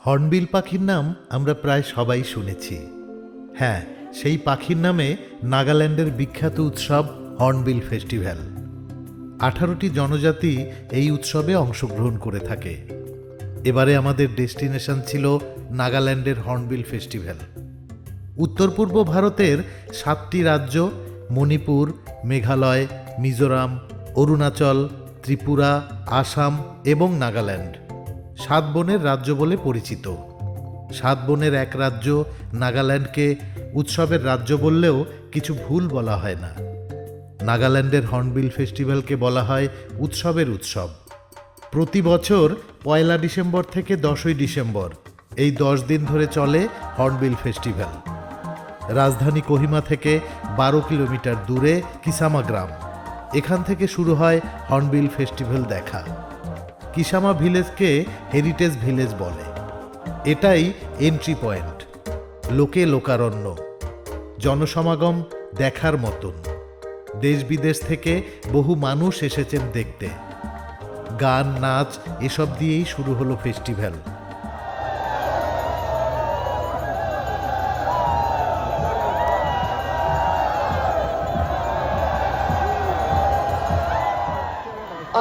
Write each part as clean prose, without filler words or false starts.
Hornbill পাখির নাম আমরা প্রায় সবাই শুনেছি। হ্যাঁ, সেই পাখির নামে নাগাল্যান্ডের বিখ্যাত উৎসব হর্নবিল ফেস্টিভ্যাল। 18টি জনজাতি এই উৎসবে অংশগ্রহণ করে থাকে। এবারে আমাদের ডেস্টিনেশন ছিল নাগাল্যান্ডের হর্নবিল ফেস্টিভ্যাল। উত্তর পূর্ব ভারতের 7টি রাজ্য মণিপুর, মেঘালয়, মিজোরাম, অরুণাচল, ত্রিপুরা, আসাম এবং নাগাল্যান্ড 7 বনের রাজ্য বলে পরিচিত। 7 বনের এক রাজ্য নাগাল্যান্ডকে উৎসবের রাজ্য বললেও কিছু ভুল বলা হয় না। নাগাল্যান্ডের হর্নবিল ফেস্টিভ্যালকে বলা হয় উৎসবের উৎসব। প্রতি বছর 1 ডিসেম্বর থেকে 10ই ডিসেম্বর এই 10 দিন ধরে চলে হর্নবিল ফেস্টিভ্যাল। রাজধানী কোহিমা থেকে 12 কিলোমিটার দূরে কিসামা গ্রাম, এখান থেকে শুরু হয় হর্নবিল ফেস্টিভ্যাল দেখা। কিসামা ভিলেজকে হেরিটেজ ভিলেজ বলে। এটাই এন্ট্রি পয়েন্ট, লোকে লোকারণ্য, জনসমাগম দেখার মতন। দেশ বিদেশ থেকে বহু মানুষ এসেছেন দেখতে। গান, নাচ এসব দিয়েই শুরু হলো festival.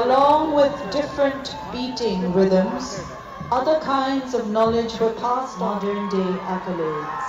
Along with different beating rhythms, other kinds of knowledge were passed on modern day accolades.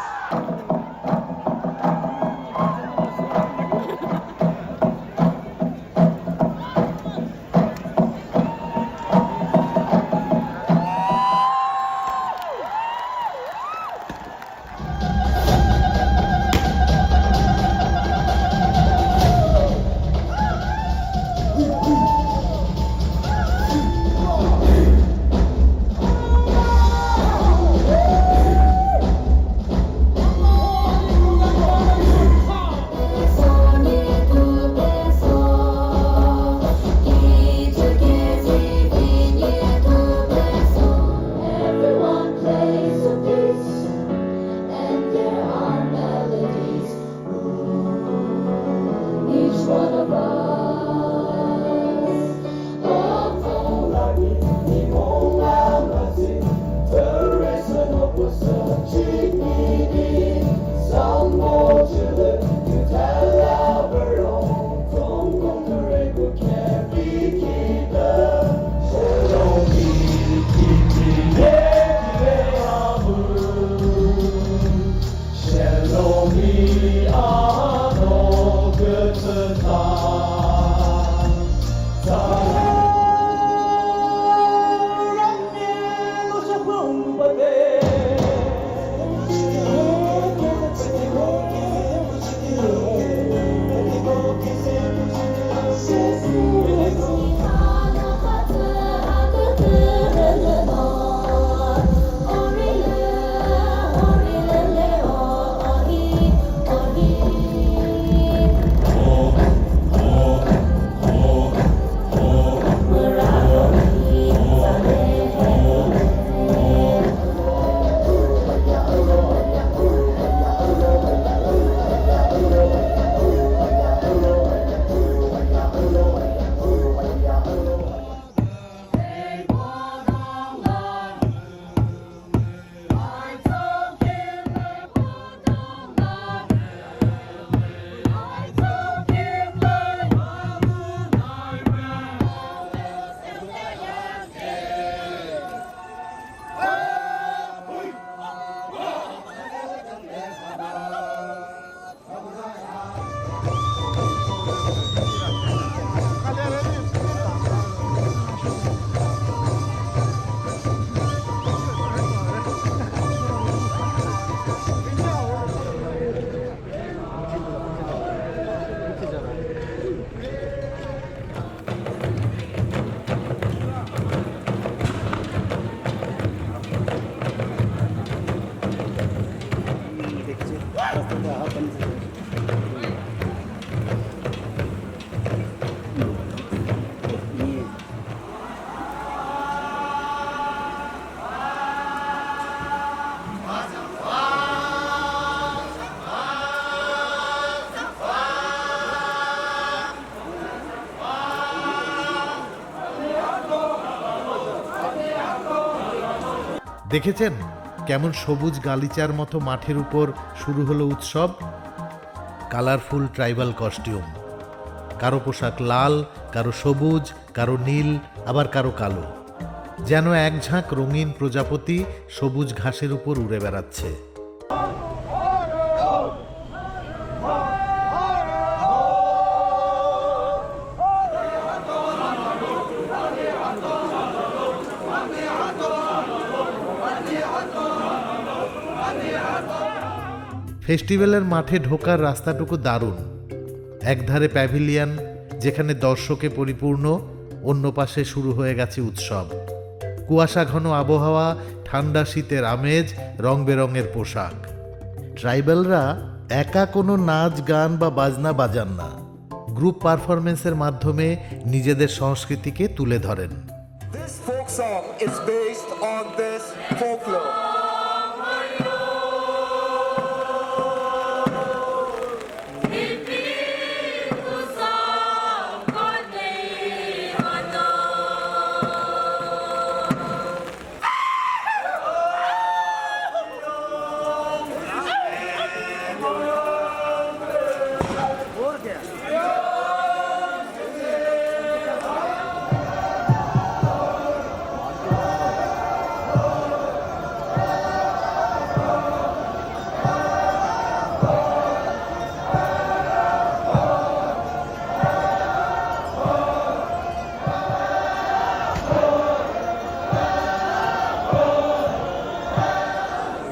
দেখেছেন কেমন সবুজ গালিচার মতো মাঠের উপর শুরু হলো উৎসব। কালারফুল ট্রাইবাল কস্টিউম, কারো পোশাক লাল, কারো সবুজ, কারো নীল, আবার কারো কালো, যেন এক ঝাঁক রঙিন প্রজাপতি সবুজ ঘাসের উপর উড়ে বেড়াচ্ছে। ফেস্টিভ্যালের মাঠে ঢোকার রাস্তাটুকু দারুণ। একধারে প্যাভিলিয়ন যেখানে দর্শকে পরিপূর্ণ, অন্য পাশে শুরু হয়ে গেছে উৎসব। কুয়াশা ঘন আবহাওয়া, ঠান্ডা শীতের আমেজ, রং বেরঙের পোশাক। ট্রাইবালরা একা কোনো নাচ গান বা বাজনা বাজান না, গ্রুপ পারফরমেন্সের মাধ্যমে নিজেদের সংস্কৃতিকে তুলে ধরেন। This folk song is based on this folklore.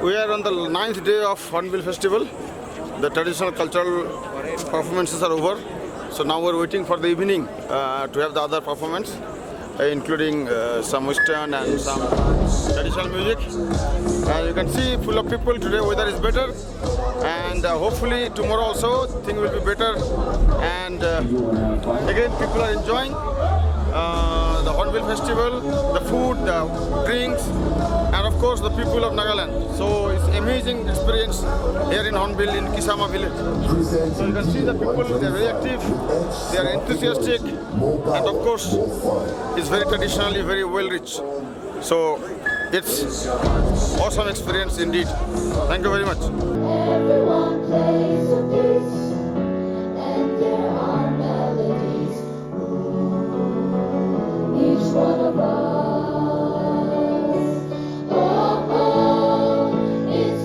We are on the 9th day of Hornbill Festival. The traditional cultural performances are over. So now we're waiting for the evening to have the other performance, including some Western and some traditional music. And you can see full of people today. Weather is better, and hopefully tomorrow also things will be better. And again, people are enjoying the Hornbill Festival, the food, the drinks, and of course the people of Nagaland. So it's amazing experience here in Hornbill in Kisama village. So you can see the people, they are very active, they are enthusiastic, and of course it's very traditionally very well rich. So it's awesome experience indeed. Thank you very much. Everyone plays a piece, and there are melodies. Each one of us, oh, oh, it's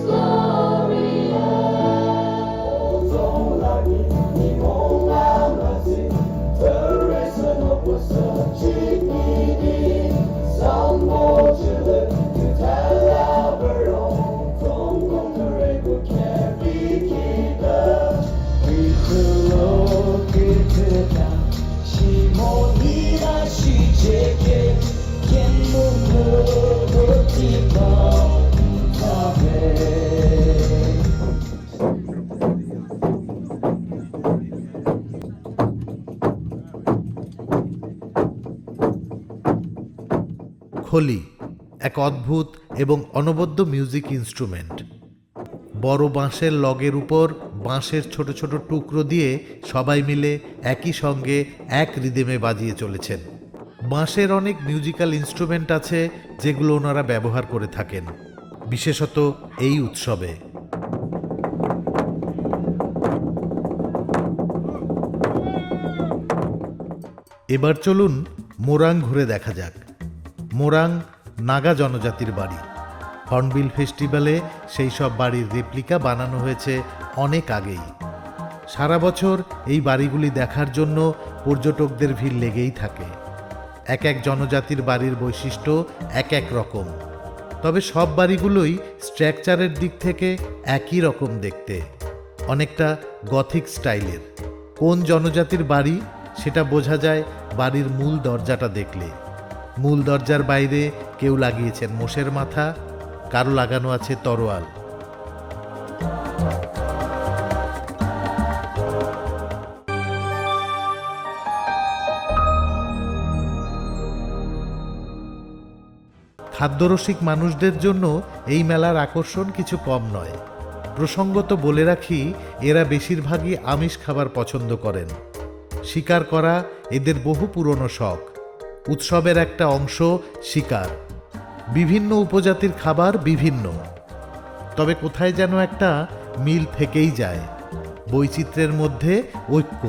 খলি এক অদ্ভুত এবং অনবদ্য music instrument. বড় বাঁশের লগের উপর বাঁশের ছোট ছোট টুকরো দিয়ে সবাই মিলে একই সঙ্গে এক রিদমে বাজিয়ে চলেছেন। বাঁশের অনেক মিউজিক্যাল ইনস্ট্রুমেন্ট আছে যেগুলো ওনারা ব্যবহার করে থাকেন, বিশেষত এই উৎসবে। এবার চলুন মোরাং ঘুরে দেখা যাক। মোরাং নাগা জনজাতির বাড়ি। হর্নবিল ফেস্টিভ্যালে সেই সব বাড়ির রেপ্লিকা বানানো হয়েছে অনেক আগেই। সারা বছর এই বাড়িগুলি দেখার জন্য পর্যটকদের ভিড় লেগেই থাকে। এক এক জনজাতির বাড়ির বৈশিষ্ট্য এক এক রকম, তবে সব বাড়িগুলোই স্ট্রাকচারের দিক থেকে একই রকম দেখতে, অনেকটা গথিক স্টাইলের। কোন জনজাতির বাড়ি সেটা বোঝা যায় বাড়ির মূল দরজাটা দেখলে। মূল দরজার বাইরে কেউ লাগিয়েছেন মোষের মাথা, কারো লাগানো আছে তরোয়াল। খাদ্যরসিক মানুষদের জন্য এই মেলার আকর্ষণ কিছু কম নয়। প্রসঙ্গত বলে রাখি, এরা বেশিরভাগই আমিষ খাবার পছন্দ করেন। শিকার করা এদের বহু পুরনো শখ। উৎসবের একটা অংশ শিকার। বিভিন্ন উপজাতির খাবার বিভিন্ন, তবে কোথায় যেন একটা মিল থেকেই যায়। বৈচিত্র্যের মধ্যে ঐক্য।